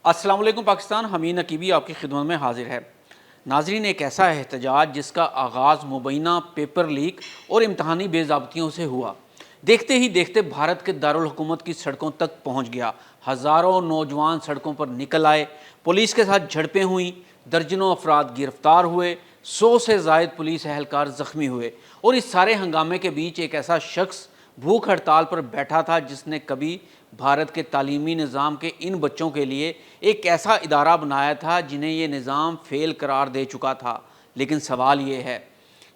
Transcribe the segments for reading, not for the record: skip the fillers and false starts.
अस्सलाम वालेकुम पाकिस्तान। हमीद नकीबी आपकी खिदमत में हाजिर है। नाजरीन, एक ऐसा एहतजाज जिसका आगाज़ मुबैना पेपर लीक और इम्तहानी बेज़ाब्तियों से हुआ, देखते ही देखते भारत के दारुल हुकूमत की सड़कों तक पहुँच गया। हज़ारों नौजवान सड़कों पर निकल आए, पुलिस के साथ झड़पें हुईं, दर्जनों अफराद गिरफ्तार हुए, 100 से ज़ायद पुलिस एहलकार ज़ख्मी हुए। और इस सारे हंगामे के बीच एक ऐसा शख्स भूख हड़ताल पर बैठा था जिसने कभी भारत के तालीमी निज़ाम के इन बच्चों के लिए एक ऐसा इदारा बनाया था जिन्हें ये निज़ाम फ़ेल करार दे चुका था। लेकिन सवाल ये है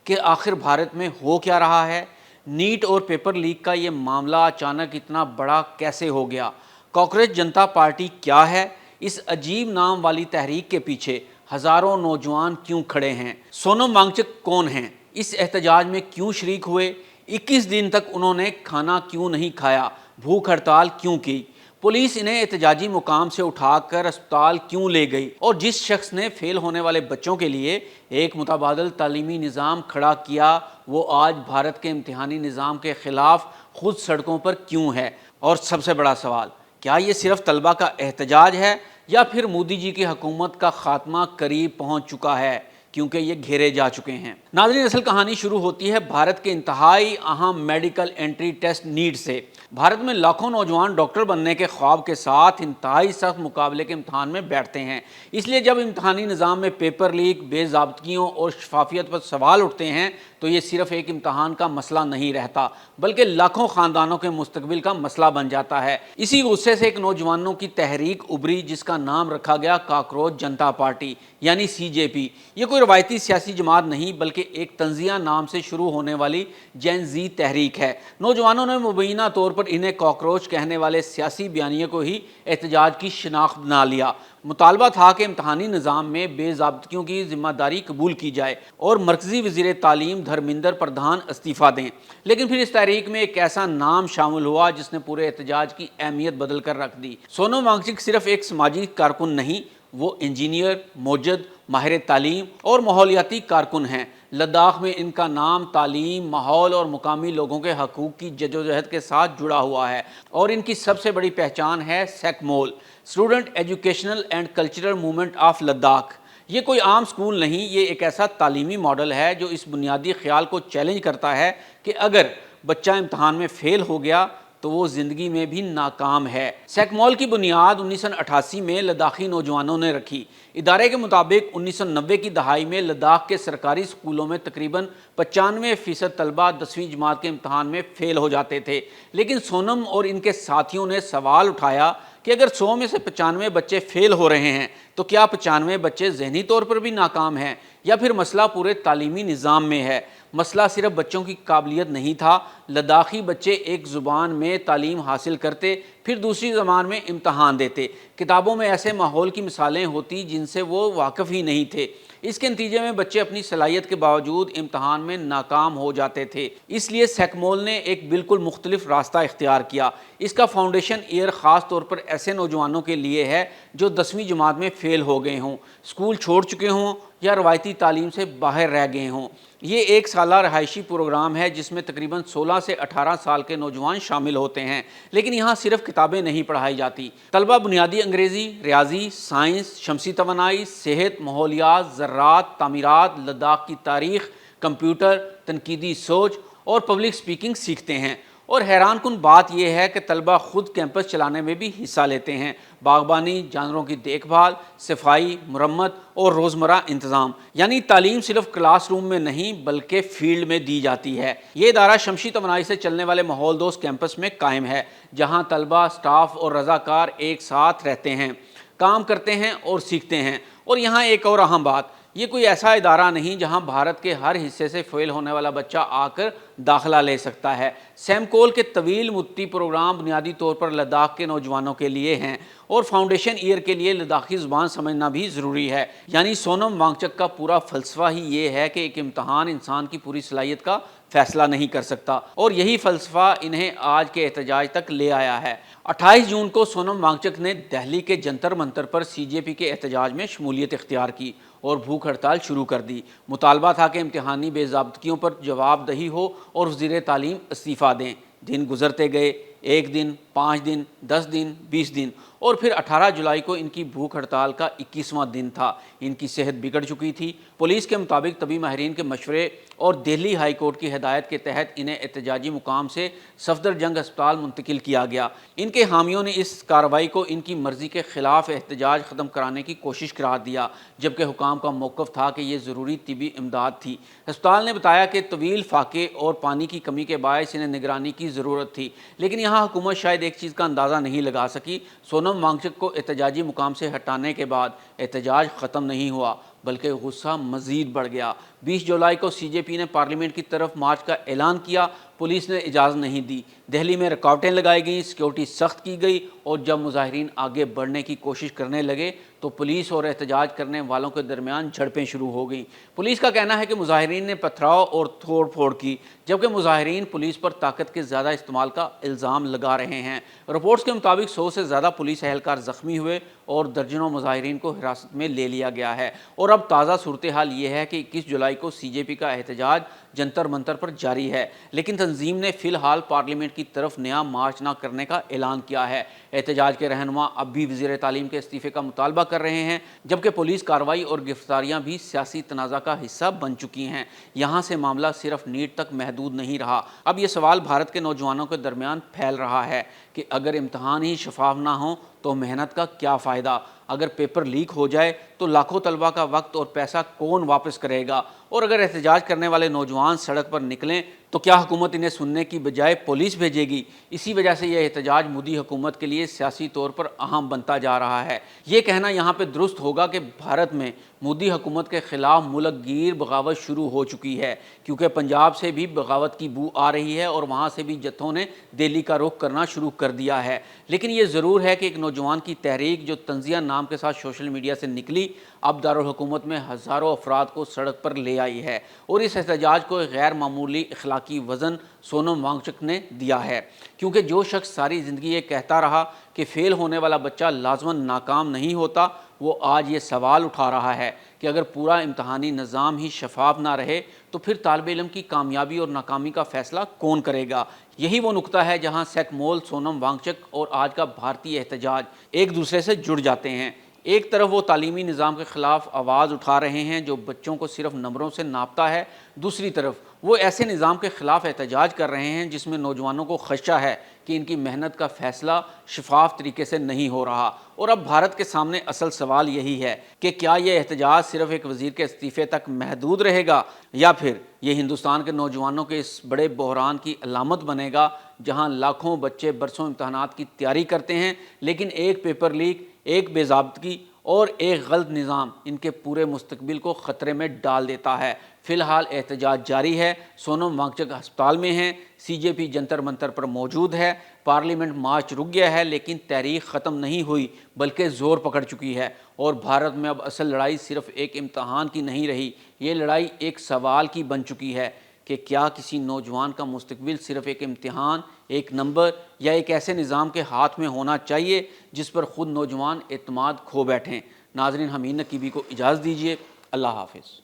कि आखिर भारत में हो क्या रहा है? नीट और पेपर लीक का ये मामला अचानक इतना बड़ा कैसे हो गया? कॉकरोच जनता पार्टी क्या है? इस अजीब नाम वाली तहरीक के पीछे हज़ारों नौजवान क्यों खड़े हैं? सोनम वांगचुक कौन हैं? इस एहतजाज में क्यों शरीक हुए? 21 दिन तक उन्होंने खाना क्यों नहीं खाया? भूख हड़ताल क्यों की? पुलिस इन्हें एहतजाजी मुकाम से उठाकर अस्पताल क्यों ले गई? और जिस शख्स ने फेल होने वाले बच्चों के लिए एक मुतबादल तालीमी निज़ाम खड़ा किया, वो आज भारत के इम्तिहानी निज़ाम के ख़िलाफ़ खुद सड़कों पर क्यों है? और सबसे बड़ा सवाल, क्या ये सिर्फ तलबा का एहतजाज है या फिर मोदी जी की हुकूमत का खात्मा करीब पहुँच चुका है, क्योंकि ये घेरे जा चुके हैं? नाज़रीन, असल कहानी शुरू होती है भारत के इंतहाई अहम मेडिकल एंट्री टेस्ट नीट से। भारत में लाखों नौजवान डॉक्टर बनने के ख्वाब के साथ इंतहाई सख्त मुकाबले के इम्तहान में बैठते हैं। इसलिए जब इम्तहानी निज़ाम में पेपर लीक, बेज़ाब्तियों और शफाफियत पर सवाल उठते हैं तो ये सिर्फ एक इम्तहान का मसला नहीं रहता, बल्कि लाखों ख़ानदानों के मुस्तकबिल का मसला बन जाता है। इसी गुस्से से एक नौजवानों की तहरीक उभरी जिसका नाम रखा गया कॉकरोच जनता पार्टी यानी CJP। ये कोई रवायती सियासी जमात नहीं बल्कि एक तंजिया नाम से शुरू होने वाली जेन ज़ी तहरीक है। नौजवानों ने मुबैना तौर पर इन्हें कॉकरोच कहने वाले सियासी बयानिए को ही एहतजाज की शिनाख्त बना लिया। मुतालबा था कि इम्तहानी निज़ाम में बेज़ाब्तियों की ज़िम्मेदारी कबूल की जाए और मरकज़ी वज़ीर तालीम धर्मेंद्र प्रधान इस्तीफ़ा दें। लेकिन फिर इस तहरीक में एक ऐसा नाम शामिल हुआ जिसने पूरे एहतजाज की अहमियत बदल कर रख दी। सोनम वांगचुक सिर्फ एक समाजी कारकुन नहीं, वो इंजीनियर, मोजद, माहिर तालीम और माहौलियाती कारकुन हैं। लद्दाख में इनका नाम तालीम, माहौल और मुकामी लोगों के हकूक़ की जदोजहद के साथ जुड़ा हुआ है और इनकी सबसे बड़ी पहचान है SECMOL, student educational and cultural movement of Ladakh. ये कोई आम स्कूल नहीं, ये एक ऐसा तालीमी मॉडल है जो इस बुनियादी ख्याल को चैलेंज करता है कि अगर बच्चा इम्तहान में फ़ेल हो गया तो वो ज़िंदगी में भी नाकाम है। सेकमोल की बुनियाद 1988 में लद्दाखी नौजवानों ने रखी। इदारे के मुताबिक 1990 की दहाई में लद्दाख के सरकारी स्कूलों में तकरीबन 95% तलबा 10वीं जमात के इम्तहान में फ़ेल हो जाते थे। लेकिन सोनम और इनके साथियों ने सवाल उठाया कि अगर 100 में से 95 बच्चे फ़ेल हो रहे हैं तो क्या 95 बच्चे ज़हनी तौर पर भी नाकाम हैं, या फिर मसला पूरे तालीमी निज़ाम में है? मसला सिर्फ बच्चों की काबिलियत नहीं था। लद्दाखी बच्चे एक ज़ुबान में तालीम हासिल करते, फिर दूसरी ज़बान में इम्तहान देते। किताबों में ऐसे माहौल की मिसालें होती जिनसे वो वाकिफ़ ही नहीं थे। इसके नतीजे में बच्चे अपनी सलाहियत के बावजूद इम्तहान में नाकाम हो जाते थे। इसलिए सेकमोल ने एक बिल्कुल मुख्तलिफ रास्ता इख्तियार किया। इसका फाउंडेशन ईयर ख़ास तौर पर ऐसे नौजवानों के लिए है जो 10वीं जमात में फ़ेल हो गए हों, स्कूल छोड़ चुके हों या रवायती तालीम से बाहर रह गए हों। ये एक साला रहायशी प्रोग्राम है जिसमें तकरीबन 16 से 18 साल के नौजवान शामिल होते हैं। लेकिन यहाँ सिर्फ किताबें नहीं पढ़ाई जाती। तलबा बुनियादी अंग्रेज़ी, रियाजी, साइंस, शमसी तवानाई, सेहत, माहौलियात, ज़राअत, तामीरात, लद्दाख की तारीख़, कंप्यूटर, तनकीदी सोच और पब्लिक स्पीकिंग सीखते हैं। और हैरान कुन बात यह है कि तलबा ख़ुद कैंपस चलाने में भी हिस्सा लेते हैं। बागबानी, जानवरों की देखभाल, सफाई, मुरम्मत और रोज़मर्रा इंतज़ाम, यानी तालीम सिर्फ क्लासरूम में नहीं बल्कि फ़ील्ड में दी जाती है। ये इदारा शमसी तवानाई से चलने वाले माहौल दोस्त कैंपस में कायम है, जहाँ तलबा, स्टाफ और रज़ाकार एक साथ रहते हैं, काम करते हैं और सीखते हैं। और यहाँ एक और अहम बात, ये कोई ऐसा इदारा नहीं जहां भारत के हर हिस्से से फेल होने वाला बच्चा आकर दाखिला ले सकता है। सेमकोल के तवील मुद्ती प्रोग्राम बुनियादी तौर पर लद्दाख के नौजवानों के लिए हैं और फाउंडेशन ईयर के लिए लद्दाखी ज़ुबान समझना भी ज़रूरी है। यानी सोनम वांगचुक का पूरा फ़लसफ़ा ही ये है कि एक इम्तहान इंसान की पूरी सलाहियत का फ़ैसला नहीं कर सकता, और यही फ़लसफ़ा इन्हें आज के एहतजाज तक ले आया है। 28 जून को सोनम वांगचुक ने दिल्ली के जंतर मंतर पर CJP के एहतजाज में शमूलियत इख्तियार की और भूख हड़ताल शुरू कर दी। मुतालबा था कि इम्तिहानी बेज़ाब्तियों पर जवाबदही हो और वज़ीर तालीम इस्तीफ़ा दें। दिन गुजरते गए, 1 दिन, 5 दिन, 10 दिन, 20 दिन, اور پھر 18 جولائی کو ان کی بھوک ہڑتال کا 21واں دن تھا۔ ان کی صحت بگڑ چکی تھی۔ پولیس کے مطابق طبی ماہرین کے مشورے اور دہلی ہائی کورٹ کی ہدایت کے تحت انہیں احتجاجی مقام سے صفدر جنگ ہسپتال منتقل کیا گیا۔ ان کے حامیوں نے اس کارروائی کو ان کی مرضی کے خلاف احتجاج ختم کرانے کی کوشش قرار دیا، جبکہ حکام کا موقف تھا کہ یہ ضروری طبی امداد تھی۔ ہسپتال نے بتایا کہ طویل فاقے اور پانی کی کمی کے باعث انہیں نگرانی کی ضرورت تھی، لیکن یہاں حکومت شاید ایک چیز کا اندازہ نہیں لگا سکی۔ سونم وانگچک کو احتجاجی مقام سے ہٹانے کے بعد احتجاج ختم نہیں ہوا، بلکہ غصہ مزید بڑھ گیا۔ 20 جولائی کو سی جے پی نے پارلیمنٹ کی طرف مارچ کا اعلان کیا۔ پولیس نے اجازت نہیں دی، دہلی میں رکاوٹیں لگائی گئیں، سیکیورٹی سخت کی گئی، اور جب مظاہرین آگے بڑھنے کی کوشش کرنے لگے تو پولیس اور احتجاج کرنے والوں کے درمیان جھڑپیں شروع ہو گئیں۔ پولیس کا کہنا ہے کہ مظاہرین نے پتھراؤ اور توڑ پھوڑ کی، جبکہ مظاہرین پولیس پر طاقت کے زیادہ استعمال کا الزام لگا رہے ہیں۔ رپورٹس کے مطابق 100 سے زیادہ پولیس اہلکار زخمی ہوئے اور درجنوں مظاہرین کو حراست میں لے لیا گیا ہے۔ اور اب تازہ صورتحال یہ ہے کہ 21 جولائی کو سی جے پی کا احتجاج جنتر منتر پر جاری ہے، لیکن تنظیم نے فی الحال پارلیمنٹ کی طرف نیا مارچ نہ کرنے کا اعلان کیا ہے۔ احتجاج کے رہنما اب بھی وزیر تعلیم کے استعفے کا مطالبہ کر رہے ہیں، جبکہ پولیس کارروائی اور گرفتاریاں بھی سیاسی تنازع کا حصہ بن چکی ہیں۔ یہاں سے معاملہ صرف نیٹ تک محدود نہیں رہا، اب یہ سوال بھارت کے نوجوانوں کے درمیان پھیل رہا ہے کہ اگر امتحان ہی شفاف نہ ہوں تو محنت کا کیا فائدہ؟ اگر پیپر لیک ہو جائے تو لاکھوں طلبہ کا وقت اور پیسہ کون واپس کرے گا؟ اور اگر احتجاج کرنے والے نوجوان سڑک پر نکلیں تو کیا حکومت انہیں سننے کی بجائے پولیس بھیجے گی؟ اسی وجہ سے یہ احتجاج مودی حکومت کے لیے سیاسی طور پر اہم بنتا جا رہا ہے۔ یہ کہنا یہاں پہ درست ہوگا کہ بھارت میں مودی حکومت کے خلاف ملک گیر بغاوت شروع ہو چکی ہے، کیونکہ پنجاب سے بھی بغاوت کی بو آ رہی ہے اور وہاں سے بھی جتھوں نے دہلی کا رخ کرنا شروع کر دیا ہے۔ لیکن یہ ضرور ہے کہ ایک نوجوان کی تحریک جو تنزیہ نام کے ساتھ سوشل میڈیا سے نکلی، اب دارالحکومت میں ہزاروں افراد کو سڑک پر لے آئی ہے، اور اس احتجاج کو ایک غیر معمولی اخلاقی وزن سونم وانگچک نے دیا ہے، کیونکہ جو شخص ساری زندگی یہ کہتا رہا کہ فیل ہونے والا بچہ لازماً ناکام نہیں ہوتا، وہ آج یہ سوال اٹھا رہا ہے کہ اگر پورا امتحانی نظام ہی شفاف نہ رہے تو پھر طالب علم کی کامیابی اور ناکامی کا فیصلہ کون کرے گا؟ یہی وہ نقطہ ہے جہاں سیکمول، سونم وانگچک اور آج کا بھارتی احتجاج ایک دوسرے سے جڑ جاتے ہیں۔ ایک طرف وہ تعلیمی نظام کے خلاف آواز اٹھا رہے ہیں جو بچوں کو صرف نمبروں سے ناپتا ہے، دوسری طرف وہ ایسے نظام کے خلاف احتجاج کر رہے ہیں جس میں نوجوانوں کو خدشہ ہے کہ ان کی محنت کا فیصلہ شفاف طریقے سے نہیں ہو رہا۔ اور اب بھارت کے سامنے اصل سوال یہی ہے کہ کیا یہ احتجاج صرف ایک وزیر کے استعفے تک محدود رہے گا، یا پھر یہ ہندوستان کے نوجوانوں کے اس بڑے بحران کی علامت بنے گا جہاں لاکھوں بچے برسوں امتحانات کی تیاری کرتے ہیں، لیکن ایک پیپر لیک، ایک بے ضابطگی اور ایک غلط نظام ان کے پورے مستقبل کو خطرے میں ڈال دیتا ہے۔ فی الحال احتجاج جاری ہے، سونم وانگچک ہسپتال میں ہیں، سی جے پی جنتر منتر پر موجود ہے، پارلیمنٹ مارچ رک گیا ہے، لیکن تحریک ختم نہیں ہوئی بلکہ زور پکڑ چکی ہے، اور بھارت میں اب اصل لڑائی صرف ایک امتحان کی نہیں رہی، یہ لڑائی ایک سوال کی بن چکی ہے کہ کیا کسی نوجوان کا مستقبل صرف ایک امتحان، ایک نمبر یا ایک ایسے نظام کے ہاتھ میں ہونا چاہیے جس پر خود نوجوان اعتماد کھو بیٹھیں۔ ناظرین، حمید نقیبی کو اجازت دیجیے، اللہ حافظ۔